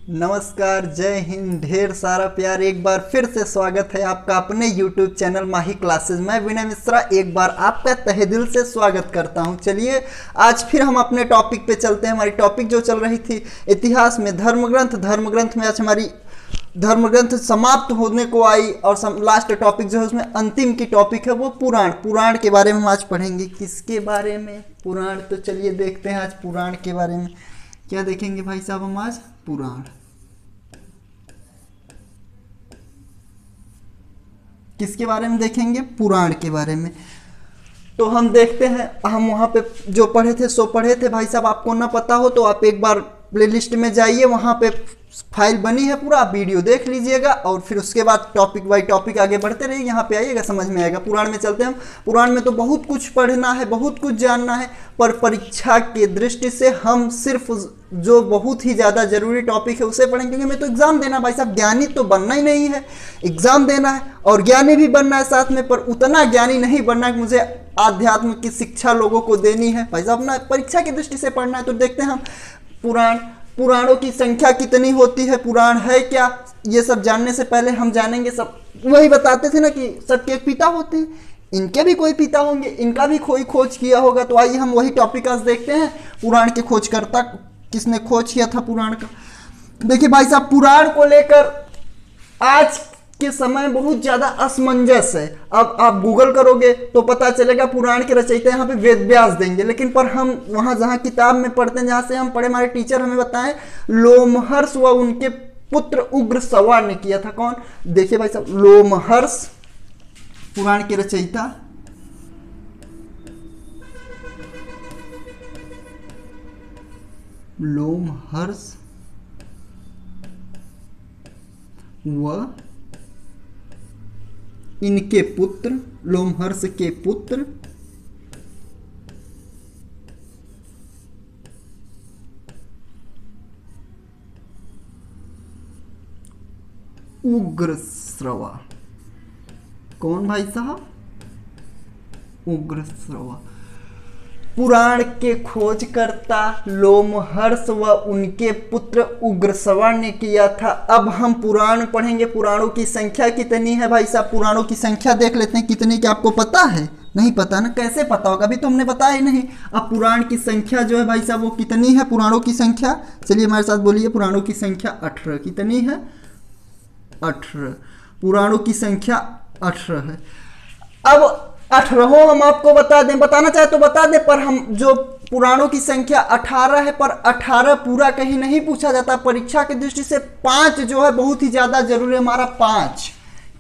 नमस्कार, जय हिंद, ढेर सारा प्यार। एक बार फिर से स्वागत है आपका अपने YouTube चैनल माही क्लासेस। मैं विनय मिश्रा एक बार आपका तहे दिल से स्वागत करता हूं। चलिए आज फिर हम अपने टॉपिक पे चलते हैं। हमारी टॉपिक जो चल रही थी इतिहास में धर्मग्रंथ में आज हमारी धर्मग्रंथ समाप्त होने को आई और लास्ट टॉपिक जो है उसमें अंतिम की टॉपिक है वो पुराण के बारे में हम आज पढ़ेंगे। किसके बारे में? पुराण। तो चलिए देखते हैं आज पुराण के बारे में क्या देखेंगे भाई साहब हम आज। पुराण किसके बारे में देखेंगे? पुराण के बारे में। तो हम देखते हैं, हम वहाँ पे जो पढ़े थे सो पढ़े थे भाई साहब। आपको ना पता हो तो आप एक बार प्लेलिस्ट में जाइए, वहाँ पे फाइल बनी है पूरा, आप वीडियो देख लीजिएगा और फिर उसके बाद टॉपिक बाय टॉपिक आगे बढ़ते रहिए। यहाँ पे आइएगा, समझ में आएगा। पुराण में चलते हैं हम। पुराण में तो बहुत कुछ पढ़ना है, बहुत कुछ जानना है, पर परीक्षा के दृष्टि से हम सिर्फ जो बहुत ही ज़्यादा जरूरी टॉपिक है उसे पढ़ेंगे, क्योंकि हमें तो एग्जाम देना भाई साहब। ज्ञानी तो बनना ही नहीं है, एग्जाम देना है और ज्ञानी भी बनना है साथ में, पर उतना ज्ञानी नहीं बनना है कि मुझे आध्यात्म की शिक्षा लोगों को देनी है भाई साहब। अपना परीक्षा की दृष्टि से पढ़ना है। तो देखते हैं हम पुराणों की संख्या कितनी होती है, पुराण है क्या, ये सब जानने से पहले हम जानेंगे। सब वही बताते थे ना कि सबके एक पिता होते हैं, इनके भी कोई पिता होंगे, इनका भी कोई खोज किया होगा। तो आइए हम वही टॉपिक आज देखते हैं। पुराण के खोजकर्ता किसने खोज किया था पुराण का? देखिए भाई साहब, पुराण को लेकर आज के समय बहुत ज्यादा असमंजस है। अब आप गूगल करोगे तो पता चलेगा पुराण के रचयिता यहाँ पे वेद व्यास देंगे, लेकिन पर हम वहां जहाँ किताब में पढ़ते हैं, जहाँ से हम पढ़े, हमारे टीचर हमें बताएं लोमहर्ष व उनके पुत्र उग्रश्रवा ने किया था। कौन? देखिए भाई साहब, लोमहर्ष पुराण के रचयिता, लोमहर्ष व इनके पुत्र, लोमहर्ष के पुत्र उग्रश्रवा। कौन भाई साहब? उग्रश्रवा। पुराण के खोजकर्ता लोमहर्ष व उनके पुत्र उग्रश्रवा ने किया था। अब हम पुराण पढ़ेंगे। पुराणों की संख्या कितनी है भाई साहब? पुराणों की संख्या देख लेते हैं कितनी। क्या आपको पता है? नहीं पता ना, कैसे पता होगा? अभी तो हमने बताया ही नहीं। अब पुराण की संख्या जो है भाई साहब वो कितनी है? पुराणों की संख्या, चलिए हमारे साथ बोलिए। पुराणों की संख्या 18। कितनी है? 18। पुराणों की संख्या 18 है। अब 18 हम आपको बता दें, बताना चाहे तो बता दें, पर हम जो पुराणों की संख्या 18 है, पर 18 पूरा कहीं नहीं पूछा जाता। परीक्षा की दृष्टि से 5 जो है बहुत ही ज्यादा जरूरी है। हमारा 5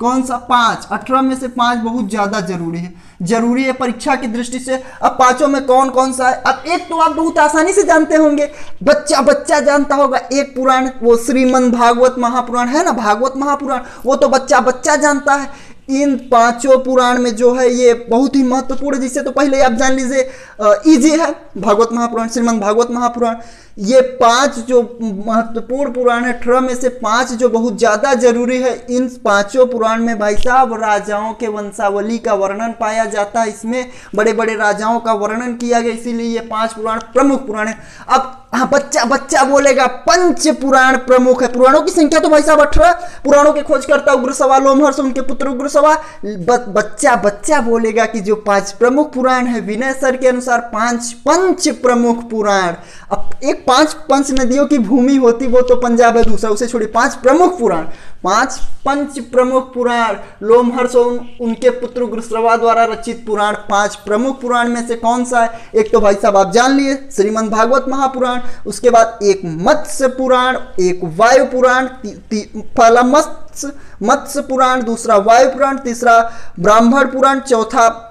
कौन सा? 5। 18 में से 5 बहुत ज्यादा जरूरी है परीक्षा की दृष्टि से। अब पांचों में कौन कौन सा है? अब एक तो आप बहुत आसानी से जानते होंगे, बच्चा जानता होगा। एक पुराण वो श्रीमद् भागवत महापुराण है ना, भागवत महापुराण, वो तो बच्चा जानता है। इन 5 पुराण में जो है ये बहुत ही महत्वपूर्ण है, जिससे तो पहले आप जान लीजिए इजी है। भागवत महापुराण, श्रीमद् भागवत महापुराण, ये 5 जो महत्वपूर्ण पुराण है, 18 में से 5 जो बहुत ज्यादा जरूरी है। इन 5 पुराण में भाई साहब राजाओं के वंशावली का वर्णन पाया जाता है। इसमें बड़े बड़े राजाओं का वर्णन किया गया, इसीलिए ये 5 पुराण प्रमुख पुराण है। अब हाँ, बच्चा बोलेगा पंच पुराण प्रमुख है। पुराणों की संख्या तो भाई साहब 18। पुराणों के खोजकर्ता उग्रश्रवा, लोमहर्ष, उनके पुत्र उग्रश्रवा। बच्चा बोलेगा कि जो 5 प्रमुख पुराण है, विनय सर के अनुसार 5 पंच प्रमुख पुराण। अब एक 5 पंच नदियों की भूमि होती वो तो पंजाब है, दूसरा उसे छोड़िए। 5 प्रमुख पुराण, 5 पंच प्रमुख पुराण, लोमहर्ष उनके पुत्र उग्रश्रवा द्वारा रचित पुराण 5 प्रमुख पुराण में से कौन सा है? एक तो भाई साहब आप जान लिए श्रीमद् भागवत महापुराण, उसके बाद एक मत्स्य पुराण, एक वायु पुराण, पहला मत्स्य पुराण, दूसरा वायु पुराण, तीसरा ब्राह्मण पुराण, चौथा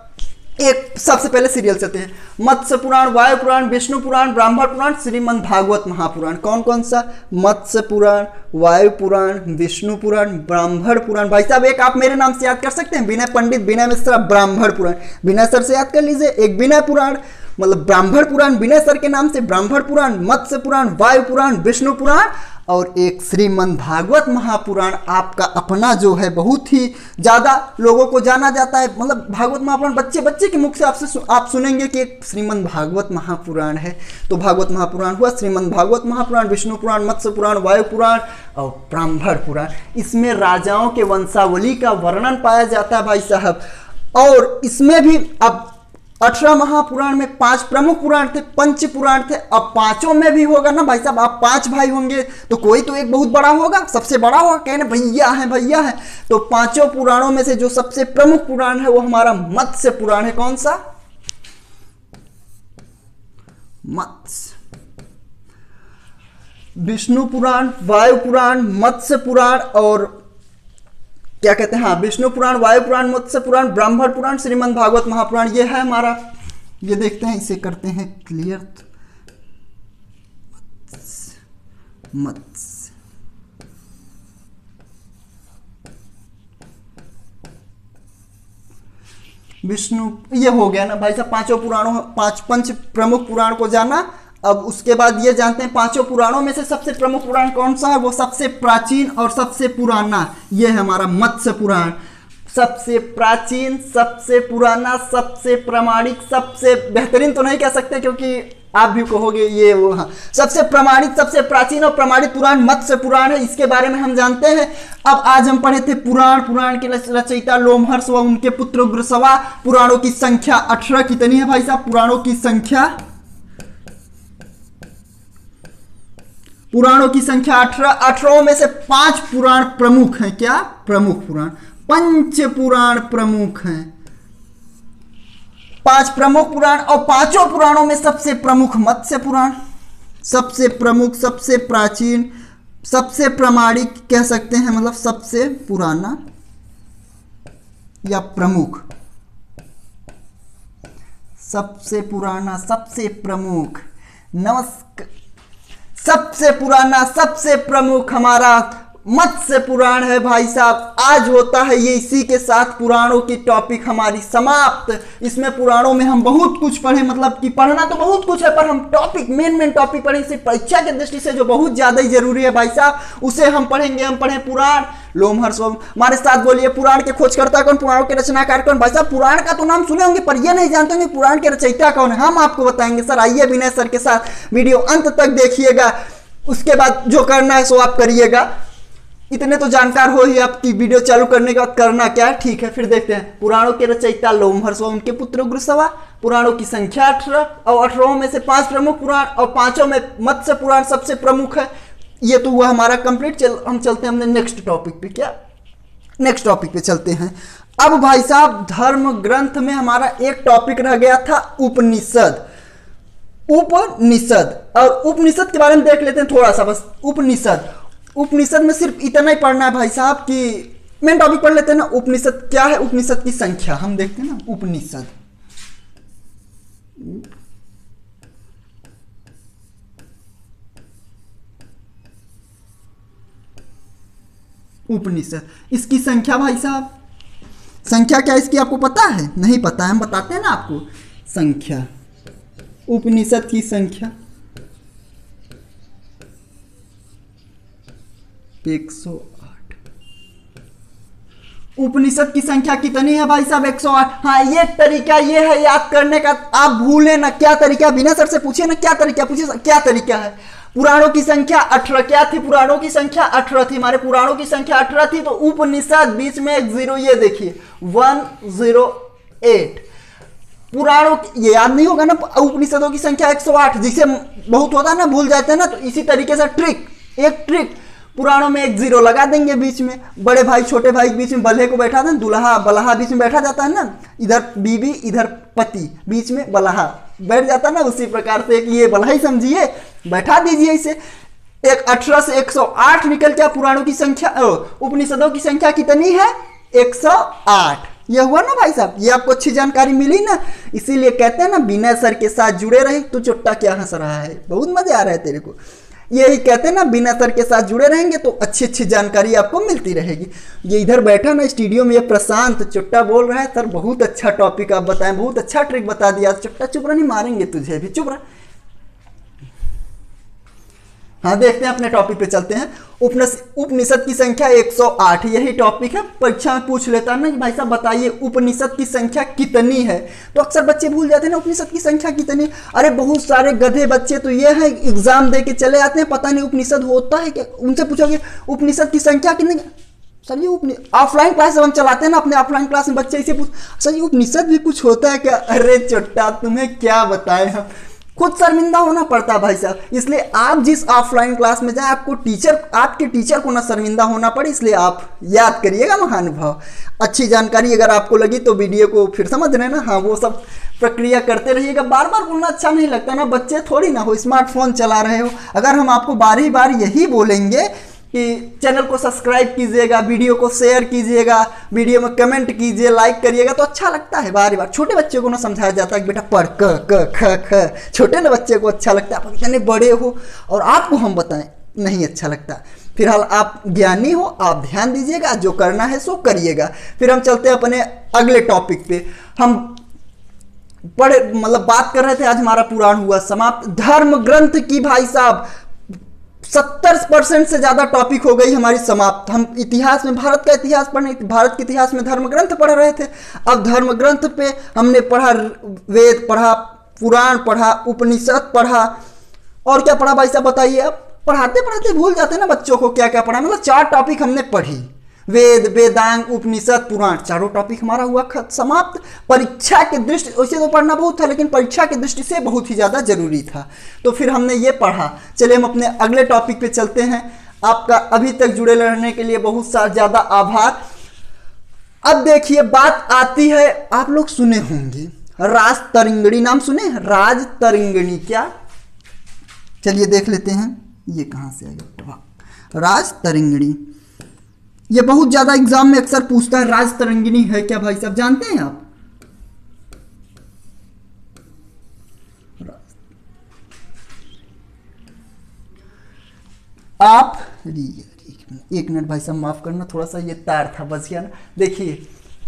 एक सबसे पहले सीरियल चलते हैं। मत्स्य पुराण, वायु पुराण, विष्णु पुराण, ब्राह्मण पुराण, श्रीमद् भागवत महापुराण। कौन कौन सा? मत्स्य पुराण, वायु पुराण, विष्णु पुराण, ब्राह्मण पुराण। भाई साहब एक आप मेरे नाम से याद कर सकते हैं, विनय पंडित विनय मिश्रा, ब्राह्मण पुराण। विनय सर से याद कर लीजिए। एक विनय पुराण मतलब ब्राह्मण पुराण, विनय सर के नाम से ब्राह्मण पुराण, मत्स्य पुराण, वायु पुराण, विष्णु पुराण और एक श्रीमद् भागवत महापुराण आपका अपना जो है बहुत ही ज़्यादा लोगों को जाना जाता है। मतलब भागवत महापुराण बच्चे बच्चे के मुख से आप सुनेंगे कि एक श्रीमद् भागवत महापुराण है। तो भागवत महापुराण हुआ, श्रीमद् भागवत महापुराण, विष्णु पुराण, मत्स्य पुराण, वायु पुराण और ब्राह्मण पुराण। इसमें राजाओं के वंशावली का वर्णन पाया जाता है भाई साहब। और इसमें भी अब 18 महापुराण में 5 प्रमुख पुराण थे, पंच पुराण थे। अब पांचों में भी होगा ना भाई साहब, आप 5 भाई होंगे तो कोई तो एक बहुत बड़ा होगा, सबसे बड़ा होगा, कहने भैया है भैया है। तो पांचों पुराणों में से जो सबसे प्रमुख पुराण है वो हमारा मत्स्य पुराण है। कौन सा? मत्स्य। विष्णु पुराण, वायु पुराण, मत्स्य पुराण और क्या कहते हैं, हाँ, विष्णु पुराण, वायु पुराण, मत्स्य पुराण, ब्राह्मण पुराण, श्रीमद् भागवत महापुराण, ये है हमारा। ये देखते हैं, इसे करते हैं क्लियर। मत्स्य, विष्णु, ये हो गया ना भाई साहब, पांचों पुराणों, 5 पंच प्रमुख पुराण को जाना। अब उसके बाद ये जानते हैं पांचों पुराणों में से सबसे प्रमुख पुराण कौन सा है? वो सबसे प्राचीन और सबसे पुराना, ये है हमारा मत्स्य पुराण। सबसे प्राचीन, सबसे पुराना, सबसे प्रामाणिक, सबसे बेहतरीन तो नहीं कह सकते क्योंकि आप भी कहोगे ये वो, हाँ, सबसे प्रामाणिक, सबसे प्राचीन और प्रामाणिक पुराण मत्स्य पुराण है। इसके बारे में हम जानते हैं। अब आज हम पढ़े थे पुराण के रचयिता लोमहर्ष व उनके पुत्र उग्रश्रवा। पुराणों की संख्या 18 कितनी है भाई साहब? पुराणों की संख्या 18। 18 में से 5 पुराण प्रमुख हैं। क्या प्रमुख पुराण? पंच पुराण प्रमुख हैं। 5 प्रमुख पुराण और पांचों पुराणों में सबसे प्रमुख मत्स्य पुराण, सबसे प्रमुख, सबसे प्राचीन, सबसे प्रामाणिक कह सकते हैं, मतलब सबसे पुराना या प्रमुख, सबसे पुराना, सबसे प्रमुख। नमस्कार। सबसे पुराना, सबसे प्रमुख हमारा मत्स्य पुराण है भाई साहब। आज होता है ये, इसी के साथ पुराणों की टॉपिक हमारी समाप्त। इसमें पुराणों में हम बहुत कुछ पढ़े, मतलब कि पढ़ना तो बहुत कुछ है पर हम टॉपिक, मेन टॉपिक पढ़े, इसे परीक्षा की दृष्टि से जो बहुत ज्यादा ही जरूरी है भाई साहब, उसे हम पढ़ेंगे। हम पढ़े पुराण। लोमहर्ष, हमारे साथ बोलिए, पुराण के खोजकर्ता कौन? पुराणों के रचनाकार कौन? भाई साहब पुराण का तो नाम सुने होंगे पर ये नहीं जानते होंगे पुराण के रचयिता कौन है। हम आपको बताएंगे सर। आइए विनय सर के साथ वीडियो अंत तक देखिएगा, उसके बाद जो करना है सो आप करिएगा। इतने तो जानकार हो ही, आपकी वीडियो चालू करने के बाद करना क्या है। ठीक है, फिर देखते हैं। पुराणों के रचयिता लोमहर्ष व उनके पुत्र उग्रश्रवा। पुराणों की संख्या 18 और 18 में से 5 प्रमुख पुराण और पांचों में मत्स्य पुराण सबसे प्रमुख है। ये तो हुआ हमारा कंप्लीट। हम चलते हैं हमने नेक्स्ट टॉपिक पे। क्या नेक्स्ट टॉपिक पे चलते हैं। अब भाई साहब धर्म ग्रंथ में हमारा एक टॉपिक रह गया था, उपनिषद। उपनिषद और उपनिषद के बारे में देख लेते हैं थोड़ा सा बस। उपनिषद में सिर्फ इतना ही पढ़ना है भाई साहब कि मेन टॉपिक पढ़ लेते हैं ना। उपनिषद क्या है? उपनिषद की संख्या हम देखते हैं ना। उपनिषद, उपनिषद, इसकी संख्या भाई साहब, संख्या क्या इसकी आपको पता है? नहीं पता है, हम बताते हैं ना आपको। संख्या, उपनिषद की संख्या 108। उपनिषद की संख्या कितनी है भाई साहब? 108। हाँ, ये तरीका ये है याद करने का, आप भूले ना। क्या तरीका? बिना सर से पूछिए ना, क्या तरीका? पूछिए क्या तरीका है। पुराणों की संख्या 18 क्या थी? पुराणों की संख्या 18 थी। हमारे पुराणों की संख्या 18 थी, तो उपनिषद बीच में एक 0, ये देखिए 108। पुराणों ये याद नहीं होगा ना। उपनिषदों की संख्या 108, जिसे बहुत होता है ना, भूल जाते हैं ना। तो इसी तरीके से एक ट्रिक, पुराणों में एक 0 लगा देंगे बीच में। बड़े भाई छोटे भाई के बीच में बल्हे को बैठा दें, दुल्हा बल्हा बीच में बैठा जाता है ना। इधर बीवी इधर पति, बीच में बल्हा बैठ जाता है ना। उसी प्रकार से एक ये बल्हा ही समझिए, बैठा दीजिए इसे। एक 18 से 108 निकल के पुराणों की संख्या, उपनिषदों की संख्या कितनी है? 108। यह हुआ ना भाई साहब, ये आपको अच्छी जानकारी मिली ना। इसीलिए कहते हैं ना, बिना सर के साथ जुड़े रहे। तो चुट्टा क्या हंस रहा है? बहुत मजे आ रहा है तेरे को। यही कहते हैं ना, बिना सर के साथ जुड़े रहेंगे तो अच्छी अच्छी जानकारी आपको मिलती रहेगी। ये इधर बैठा ना स्टूडियो में, ये प्रशांत चुट्टा बोल रहा है, सर बहुत अच्छा टॉपिक आप बताएं, बहुत अच्छा ट्रिक बता दिया। चुट्टा चुप रहा, नहीं मारेंगे तुझे भी, चुप रहा। हाँ देखते हैं, अपने टॉपिक पे चलते हैं। उपनिषद की संख्या 108, यही टॉपिक है। परीक्षा में पूछ लेता है ना कि भाई साहब बताइए उपनिषद की संख्या कितनी है, तो अक्सर बच्चे भूल जाते हैं ना उपनिषद की संख्या कितनी। अरे बहुत सारे गधे बच्चे तो ये है एग्जाम दे के चले आते हैं, पता नहीं उपनिषद होता है क्या। उनसे पूछोगे उपनिषद की संख्या कितनी, सर ये ऑफलाइन क्लास जब हम चलाते हैं ना अपने ऑफलाइन क्लास में, बच्चे इसे पूछ सर ये उपनिषद भी कुछ होता है क्या। अरे चुट्टा तुम्हें क्या बताएं हम, खुद शर्मिंदा होना पड़ता है भाई साहब। इसलिए आप जिस ऑफलाइन क्लास में जाए आपको आपके टीचर को ना शर्मिंदा होना पड़े, इसलिए आप याद करिएगा महानुभाव। अच्छी जानकारी अगर आपको लगी तो वीडियो को फिर समझ रहे हैं ना, हाँ वो सब प्रक्रिया करते रहिएगा। बार बार बोलना अच्छा नहीं लगता ना, बच्चे थोड़ी ना हो स्मार्टफोन चला रहे हो। अगर हम आपको बार बार यही बोलेंगे कि चैनल को सब्सक्राइब कीजिएगा, वीडियो को शेयर कीजिएगा, वीडियो में कमेंट कीजिए, लाइक करिएगा, तो अच्छा लगता है। बार बार छोटे बच्चे को ना समझाया जाता है कि बेटा पढ़ क क ख ख, छोटे ना बच्चे को अच्छा लगता है। आप इतने बड़े हो और आपको हम बताएं नहीं अच्छा लगता। फिलहाल आप ज्ञानी हो, आप ध्यान दीजिएगा, जो करना है सो करिएगा। फिर हम चलते हैं अपने अगले टॉपिक पे। हम बात कर रहे थे, आज हमारा पुराण हुआ समाप्त। धर्म ग्रंथ की भाई साहब 70% से ज्यादा टॉपिक हो गई हमारी समाप्त। हम इतिहास में भारत का इतिहास पढ़ने, भारत के इतिहास में धर्म ग्रंथ पढ़ रहे थे। अब धर्म ग्रंथ पे हमने पढ़ा, वेद पढ़ा, पुराण पढ़ा, उपनिषद पढ़ा, और क्या पढ़ा भाई साहब बताइए। अब पढ़ाते पढ़ाते भूल जाते हैं ना बच्चों को क्या क्या पढ़ा। 4 टॉपिक हमने पढ़ी, वेद, वेदांग, उपनिषद, पुराण, चारों टॉपिक हमारा हुआ समाप्त। परीक्षा की दृष्टि वैसे तो पढ़ना बहुत था, लेकिन परीक्षा की दृष्टि से बहुत ही ज़्यादा जरूरी था, तो फिर हमने ये पढ़ा। चलिए हम अपने अगले टॉपिक पे चलते हैं। आपका अभी तक जुड़े रहने के लिए बहुत सा ज़्यादा आभार। अब देखिए बात आती है, आप लोग सुने होंगे राज तरिंगणी, नाम सुने राज तरिंगणी क्या? चलिए देख लेते हैं ये कहाँ से आएगा। राज तरिंगणी ये बहुत ज्यादा एग्जाम में अक्सर पूछता है, राज तरंगिणी है क्या भाई साहब, जानते हैं आप? एक मिनट भाई साहब माफ करना, थोड़ा सा ये तार था बच गया ना। देखिए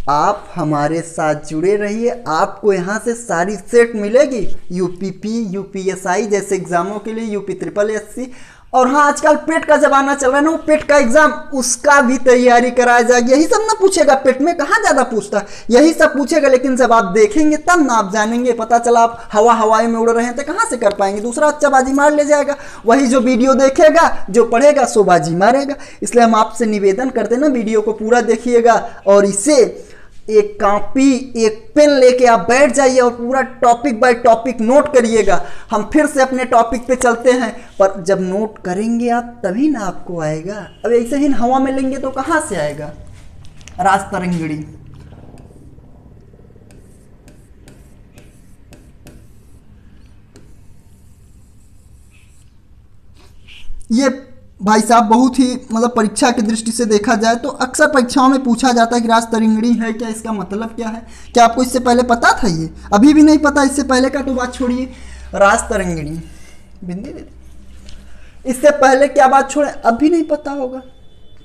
आप हमारे साथ जुड़े रहिए, आपको यहाँ से सारी सेट मिलेगी, यूपीपी, यूपीएसआई जैसे एग्जामों के लिए, यूपी ट्रिपल एससी, और हाँ आजकल पेट का जमाना चल रहा है ना, वो पेट का एग्जाम उसका भी तैयारी कराया जाएगी। यही सब ना पूछेगा, पेट में कहाँ ज्यादा पूछता है, यही सब पूछेगा। लेकिन जब आप देखेंगे तब ना आप जानेंगे। पता चला आप हवाई में उड़ रहे हैं तो कहाँ से कर पाएंगे, दूसरा अच्छा बाजी मार ले जाएगा। वही जो वीडियो देखेगा, जो पढ़ेगा सो बाजी मारेगा। इसलिए हम आपसे निवेदन करते हैं ना, वीडियो को पूरा देखिएगा और इसे एक कॉपी एक पेन लेके आप बैठ जाइए और पूरा टॉपिक बाय टॉपिक नोट करिएगा। हम फिर से अपने टॉपिक पे चलते हैं, पर जब नोट करेंगे आप तभी ना आपको आएगा। अब ऐसे ही हवा में लेंगे तो कहाँ से आएगा। राज तरंगिणी ये भाई साहब बहुत ही परीक्षा की दृष्टि से देखा जाए तो अक्सर परीक्षाओं में पूछा जाता है कि राज तरिंगणी है क्या, इसका मतलब क्या है। क्या आपको इससे पहले पता था? ये अभी भी नहीं पता, इससे पहले का तो बात छोड़िए। राज तरिंगणी बिंदी दे, इससे पहले क्या बात छोड़े, अभी नहीं पता होगा।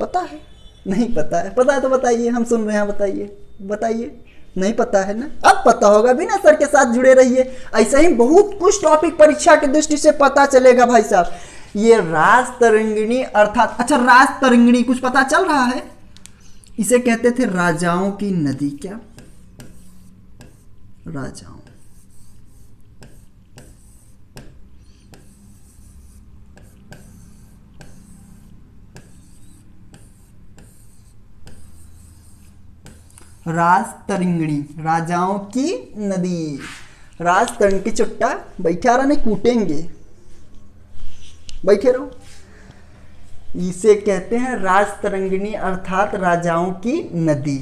पता है? नहीं पता है? पता है तो बताइए, हम सुन रहे हैं, बताइए बताइए। नहीं पता है ना, अब पता होगा। बिना सर के साथ जुड़े रहिए, ऐसा ही बहुत कुछ टॉपिक परीक्षा की दृष्टि से पता चलेगा भाई साहब। ये राज तरंगिणी अर्थात, अच्छा राज तरंगिणी कुछ पता चल रहा है, इसे कहते थे राजाओं की नदी। क्या? राजाओं, राज तरंगिणी, राजाओं की नदी। राज तरंग की चुट्टा बैठा रहने, कूटेंगे, बैठे रहो। इसे कहते हैं राज तरंगिणी अर्थात राजाओं की नदी।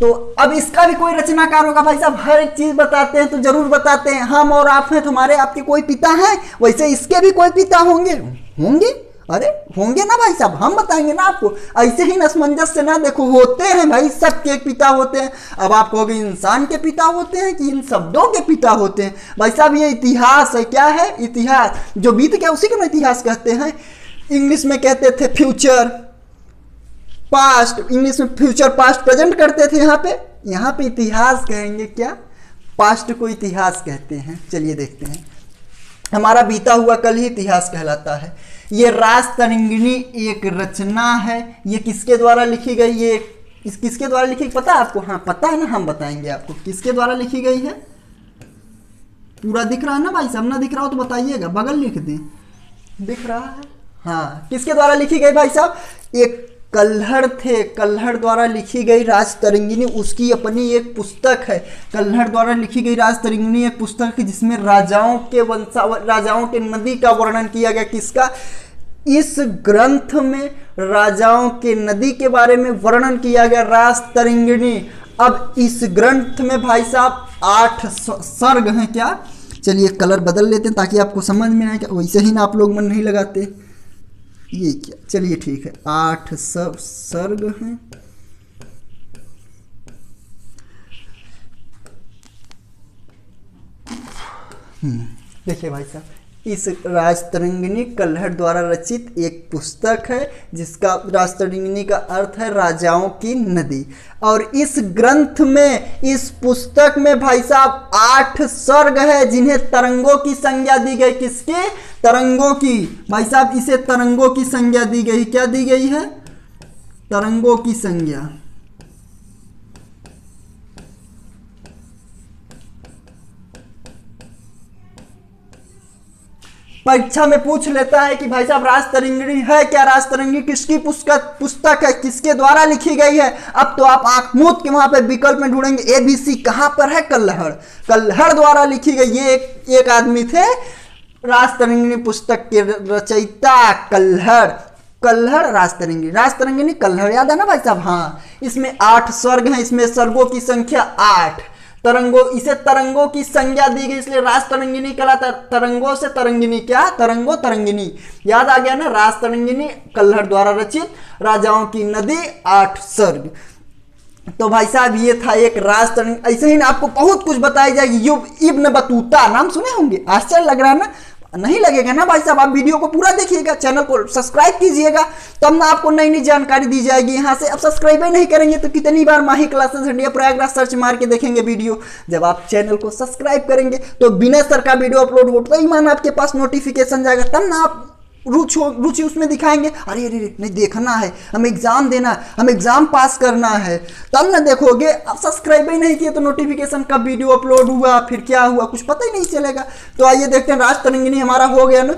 तो अब इसका भी कोई रचनाकार होगा भाई साहब, हर एक चीज बताते हैं तो जरूर बताते हैं। हम और आप हैं, तुम्हारे आपके कोई पिता हैं, वैसे इसके भी कोई पिता होंगे। अरे होंगे ना भाई साहब, हम बताएंगे ना आपको। ऐसे ही असमंजस से ना देखो, होते हैं भाई, सबके एक पिता होते हैं। अब आप कहोगे इंसान के पिता होते हैं कि इन शब्दों के पिता होते हैं? भाई साहब ये इतिहास है। क्या है? इतिहास। जो बीत गया उसी को ना इतिहास कहते हैं। इंग्लिश में कहते थे फ्यूचर पास्ट, इंग्लिश में फ्यूचर पास्ट प्रेजेंट करते थे। यहाँ पे इतिहास कहेंगे। क्या? पास्ट को इतिहास कहते हैं। चलिए देखते हैं, हमारा बीता हुआ कल ही इतिहास कहलाता है। ये राजतरंगिणी एक रचना है। ये किसके द्वारा लिखी गई? ये किसके द्वारा लिखी, पता है आपको? हाँ पता है ना, हम बताएंगे आपको किसके द्वारा लिखी गई है। पूरा दिख रहा है ना भाई साहब? ना दिख रहा हो तो बताइएगा, बगल लिख दें। दिख रहा है? हाँ, किसके द्वारा लिखी गई भाई साहब? एक कल्हड़ थे, कल्हड़ द्वारा लिखी गई राजतरंगिणी, उसकी अपनी एक पुस्तक है। कल्हड़ द्वारा लिखी गई राजतरंगिणी एक पुस्तक है जिसमें राजाओं के नदी का वर्णन किया गया। किसका? इस ग्रंथ में राजाओं के नदी के बारे में वर्णन किया गया, राजतरंगिणी। अब इस ग्रंथ में भाई साहब 8 सर्ग हैं। क्या? चलिए कलर बदल लेते हैं ताकि आपको समझ में आए। वैसे ही ना आप लोग मन नहीं लगाते, ये क्या? चलिए ठीक है, 8 सर्ग हैं। देखिए भाई साहब, इस राजतरंगिणी कल्हड़ द्वारा रचित एक पुस्तक है जिसका राजतरंगिणी का अर्थ है राजाओं की नदी। और इस ग्रंथ में, इस पुस्तक में भाई साहब 8 सर्ग है जिन्हें तरंगों की संज्ञा दी गई। किसके? तरंगों की। भाई साहब इसे तरंगों की संज्ञा दी गई। क्या दी गई है? तरंगों की संज्ञा। परीक्षा में पूछ लेता है कि भाई साहब राजतरंगिणी है क्या? राजतरंगिणी किसकी पुस्तक है, किसके द्वारा लिखी गई है? अब तो आप आंख मूंद के वहां पे विकल्प में ढूंढेंगे ABC। कहां पर है? कल्हड़। कल्हड़ द्वारा लिखी गई। ये एक आदमी थे राजतरंगिणी पुस्तक के रचयिता, कल्हड़। कल्हड़ राजतरंगिणी, राजतरंगिणी कल्हड़, याद है ना भाई साहब? हाँ, इसमें 8 सर्ग हैं, इसमें सर्गों की संख्या 8। तरंगों, इसे तरंगों की संज्ञा दी गई इसलिए राजतरंगिणी कहलाता है। तरंगों से तरंगिणी, क्या? तरंगों तरंगिणी। याद आ गया ना? राजतरंगिणी कल्हड़ द्वारा रचित राजाओं की नदी, 8 सर्ग। तो भाई साहब ये था एक राजतरंगिणी। ऐसे ही ना आपको बहुत कुछ बताई जाएगी। इब्न बतूता नाम सुने होंगे? आश्चर्य लग रहा है ना? नहीं लगेगा ना भाई साहब? आप वीडियो को पूरा देखिएगा, चैनल को सब्सक्राइब कीजिएगा, तब ना आपको नई नई जानकारी दी जाएगी यहाँ से। अब सब्सक्राइब ही नहीं करेंगे तो कितनी बार माही क्लासेस इंडिया प्रयागराज सर्च मार के देखेंगे वीडियो। जब आप चैनल को सब्सक्राइब करेंगे तो विनय सर का वीडियो अपलोड होता ही मान आपके पास नोटिफिकेशन जाएगा, तब ना आप रुचि उसमें दिखाएंगे। अरे अरे नहीं, देखना है, हमें एग्जाम देना है, हमें एग्जाम पास करना है, तब ना देखोगे। अब सब्सक्राइब ही नहीं किए तो नोटिफिकेशन कब वीडियो अपलोड हुआ, फिर क्या हुआ, कुछ पता ही नहीं चलेगा। तो आइए देखते हैं, राजतरंगिणी हमारा हो गया ना।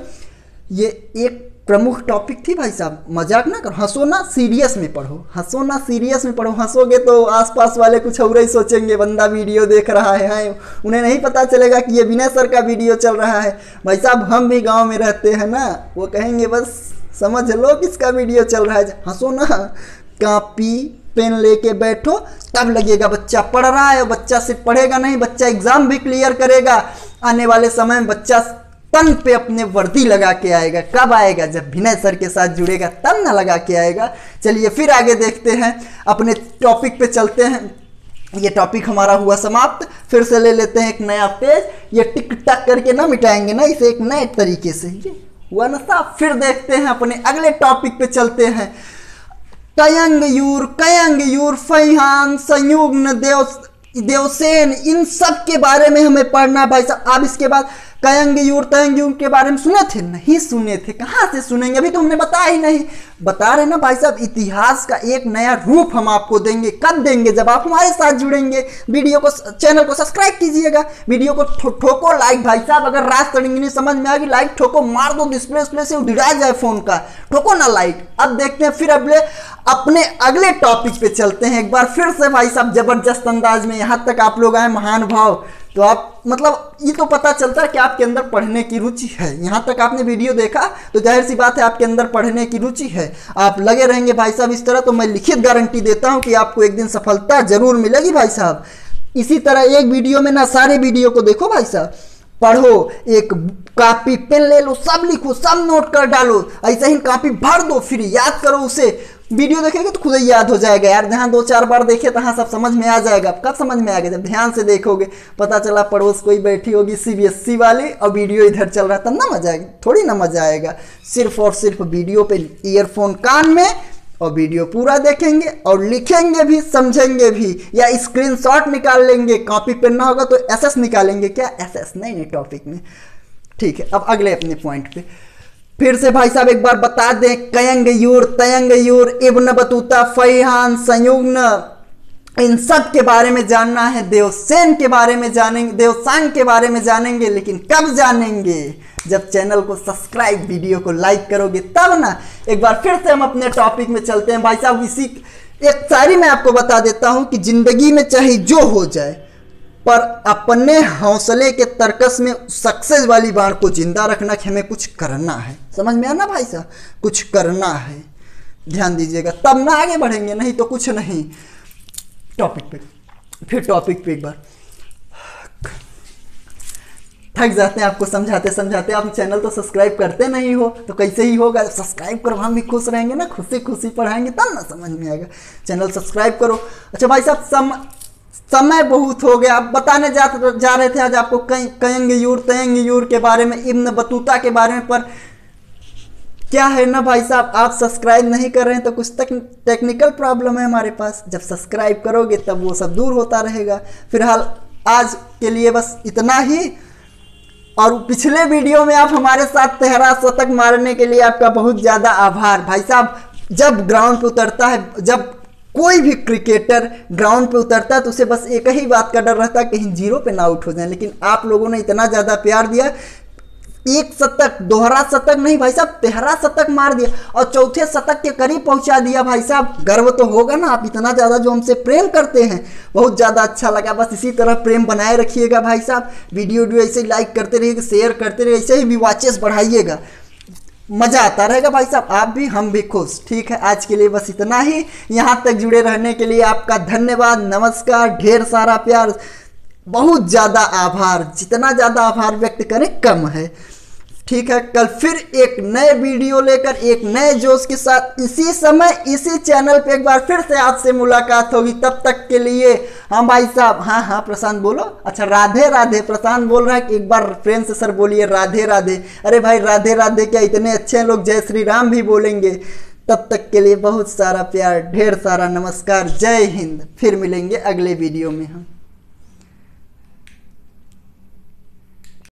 ये एक प्रमुख टॉपिक थी भाई साहब, मजाक ना करो, हंसो ना, सीरियस में पढ़ो, हंसो ना, सीरियस में पढ़ो। हंसोगे तो आसपास वाले कुछ और ही सोचेंगे, बंदा वीडियो देख रहा है, उन्हें नहीं पता चलेगा कि ये विनय सर का वीडियो चल रहा है। भाई साहब हम भी गांव में रहते हैं ना, वो कहेंगे बस समझ लो किसका वीडियो चल रहा है। हंसो ना, कापी पेन लेके बैठो, तब लगेगा बच्चा पढ़ रहा है। बच्चा सिर्फ पढ़ेगा नहीं, बच्चा एग्जाम भी क्लियर करेगा। आने वाले समय में बच्चा तन पे अपने वर्दी लगा के आएगा। कब आएगा? जब विनय सर के साथ जुड़ेगा, तब ना लगा के आएगा। चलिए फिर आगे देखते हैं, अपने टॉपिक पे चलते हैं। ये टॉपिक हमारा हुआ समाप्त, फिर से ले लेते हैं एक नया पेज। ये टिक टक करके ना मिटाएंगे ना इसे, एक नए तरीके से। ये हुआ ना साहब? फिर देखते हैं, अपने अगले टॉपिक पे चलते हैं। कयंग यूर फैहान संयुग्न देवसेन, इन सब के बारे में हमें पढ़ना भाई साहब। अब इसके बाद कयंग यूर के बारे में सुने थे? नहीं सुने थे, कहाँ से सुनेंगे? अभी तो हमने बताया ही नहीं। बता रहे ना भाई साहब, इतिहास का एक नया रूप हम आपको देंगे। कब देंगे? जब आप हमारे साथ जुड़ेंगे। वीडियो को, चैनल को सब्सक्राइब कीजिएगा, वीडियो को ठोको लाइक। भाई साहब अगर राजतरंगिणी समझ में आ गई, लाइक ठोको, मार दो, डिस्प्ले से उड़ा जाए फोन का, ठोको ना लाइक। अब देखते हैं, फिर अपने अगले टॉपिक पे चलते हैं एक बार फिर से भाई साहब, जबरदस्त अंदाज में। यहाँ तक आप लोग आए महान भाव, तो आप मतलब ये तो पता चलता है कि आपके अंदर पढ़ने की रुचि है। यहाँ तक आपने वीडियो देखा तो जाहिर सी बात है आपके अंदर पढ़ने की रुचि है। आप लगे रहेंगे भाई साहब इस तरह, तो मैं लिखित गारंटी देता हूँ कि आपको एक दिन सफलता जरूर मिलेगी भाई साहब। इसी तरह एक वीडियो में ना सारे वीडियो को देखो भाई साहब, पढ़ो, एक कॉपी पेन ले लो, सब लिखो, सब नोट कर डालो, ऐसे ही कॉपी भर दो, फिर याद करो उसे। वीडियो देखेंगे तो खुद ही याद हो जाएगा यार, जहाँ 2-4 बार देखे तहाँ सब समझ में आ जाएगा। कब समझ में आएगा? जब ध्यान से देखोगे। पता चला पड़ोस कोई बैठी होगी CBSE वाली और वीडियो इधर चल रहा है, तब ना मजा आएगा? थोड़ी ना मजा आएगा। सिर्फ और सिर्फ वीडियो पे ईयरफोन कान में और वीडियो पूरा देखेंगे और लिखेंगे भी, समझेंगे भी, या स्क्रीनशॉट निकाल लेंगे। कॉपी पेन ना होगा तो SS निकालेंगे। क्या SS? नहीं टॉपिक में। ठीक है, अब अगले अपने पॉइंट पे। फिर से भाई साहब एक बार बता दें, कयंग यूर, तयंग यूर, इब्न बतूता, फैहान, संयुग्न, इन सब के बारे में जानना है। देवसेन के बारे में जानेंगे, देवसांग के बारे में जानेंगे, लेकिन कब जानेंगे? जब चैनल को सब्सक्राइब, वीडियो को लाइक करोगे तब ना। एक बार फिर से हम अपने टॉपिक में चलते हैं भाई साहब। इसी एक शायरी मैं आपको बता देता हूं कि जिंदगी में चाहे जो हो जाए, पर अपने हौसले के तर्कस में सक्सेस वाली बाण को जिंदा रखना कि हमें कुछ करना है। समझ में आया ना भाई साहब? कुछ करना है, ध्यान दीजिएगा, तब ना आगे बढ़ेंगे, नहीं तो कुछ नहीं। टॉपिक पे, फिर टॉपिक पे एक बार थक जाते हैं आपको समझाते समझाते। आप चैनल तो सब्सक्राइब करते नहीं हो, तो कैसे ही होगा? सब्सक्राइब करो, हम भी खुश रहेंगे ना, खुशी खुशी पढ़ाएंगे तब ना समझ में आएगा। चैनल सब्सक्राइब करो। अच्छा भाई साहब, समय बहुत हो गया। आप बताने जा रहे थे आज आपको कयंग यूर, तयंग यूर के बारे में, इब्न बतूता के बारे में। पर क्या है ना भाई साहब, आप सब्सक्राइब नहीं कर रहे हैं तो कुछ टेक्निकल प्रॉब्लम है हमारे पास। जब सब्सक्राइब करोगे तब वो सब दूर होता रहेगा। फिलहाल आज के लिए बस इतना ही। और पिछले वीडियो में आप हमारे साथ 13 शतक मारने के लिए आपका बहुत ज़्यादा आभार भाई साहब। जब ग्राउंड पे उतरता है, जब कोई भी क्रिकेटर ग्राउंड पे उतरता है तो उसे बस एक ही बात का डर रहता है, कहीं जीरो पे ना आउट हो जाए। लेकिन आप लोगों ने इतना ज़्यादा प्यार दिया, एक शतक, दोहरा शतक नहीं भाई साहब, 13 शतक मार दिया और चौथे शतक के करीब पहुंचा दिया भाई साहब। गर्व तो होगा ना, आप इतना ज़्यादा जो हमसे प्रेम करते हैं, बहुत ज़्यादा अच्छा लगा। बस इसी तरह प्रेम बनाए रखिएगा भाई साहब। वीडियो ऐसे ही लाइक करते रहिएगा, शेयर करते रहिए, ऐसे ही भी वॉचेस बढ़ाइएगा, मज़ा आता रहेगा भाई साहब, आप भी हम भी खुश। ठीक है, आज के लिए बस इतना ही। यहाँ तक जुड़े रहने के लिए आपका धन्यवाद, नमस्कार, ढेर सारा प्यार, बहुत ज़्यादा आभार। जितना ज़्यादा आभार व्यक्त करें कम है। ठीक है, कल फिर एक नए वीडियो लेकर, एक नए जोश के साथ, इसी समय इसी चैनल पे एक बार फिर से आपसे मुलाकात होगी। तब तक के लिए हाँ भाई साहब, हाँ प्रशांत बोलो। अच्छा, राधे राधे, प्रशांत बोल रहा है कि एक बार प्रेम से सर बोलिए राधे राधे। अरे भाई राधे राधे क्या, इतने अच्छे लोग जय श्री राम भी बोलेंगे। तब तक के लिए बहुत सारा प्यार, ढेर सारा नमस्कार, जय हिंद। फिर मिलेंगे अगले वीडियो में हम।